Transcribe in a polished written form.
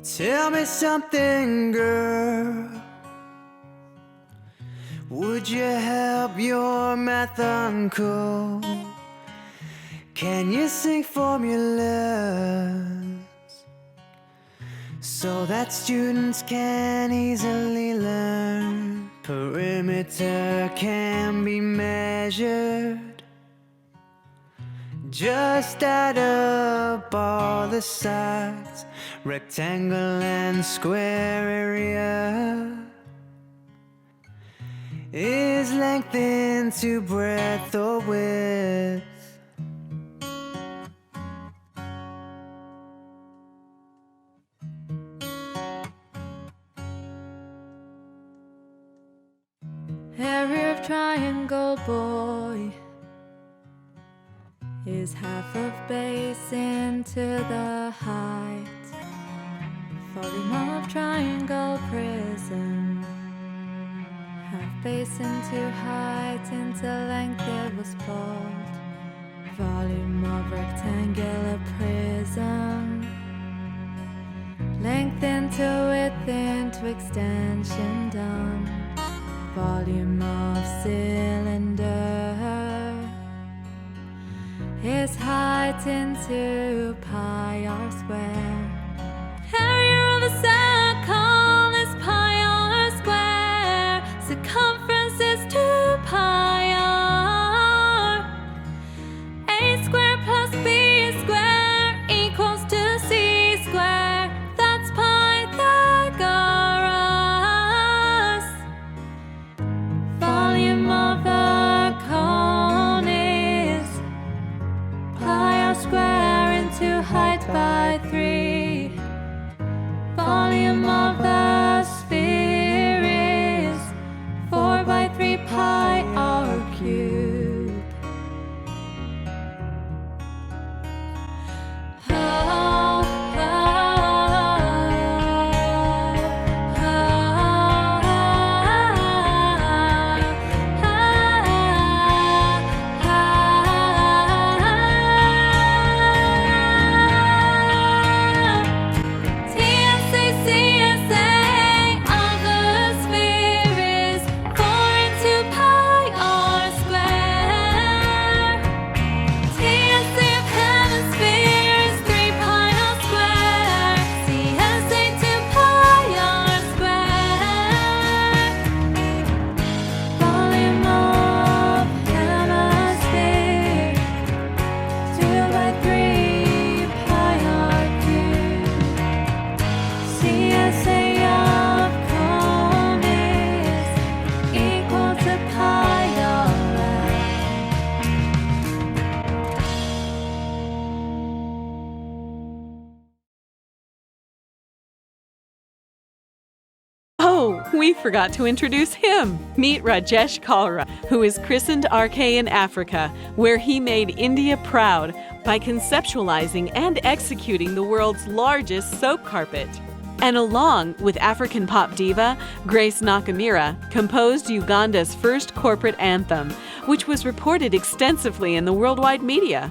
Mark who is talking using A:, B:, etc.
A: Tell me something, girl. Would you help your math uncle? Can you sing formulas so that students can easily learn? Perimeter can be measured. Just add up all the sides, rectangle and square area is length into breadth or width.
B: Area of triangle, boy, is half of base into the height. Volume of triangle prism, half base into height into length it was pulled. Volume of rectangular prism, length into width into extension done. Volume of cylinder is height into pi r square. Area of a circle is pi r square. Circumference is 2 pi r. A square plus b square equals to c square. That's Pythagoras. Volume of the cone is pi r square into height by 3. Volume of the sphere is 4 by 3 pi r cubed.
C: Oh, we forgot to introduce him. Meet Rajesh Kalra, who is christened RK in Africa, where he made India proud by conceptualizing and executing the world's largest soap carpet. And along with African pop diva Grace Nakamira, composed Uganda's first corporate anthem, which was reported extensively in the worldwide media.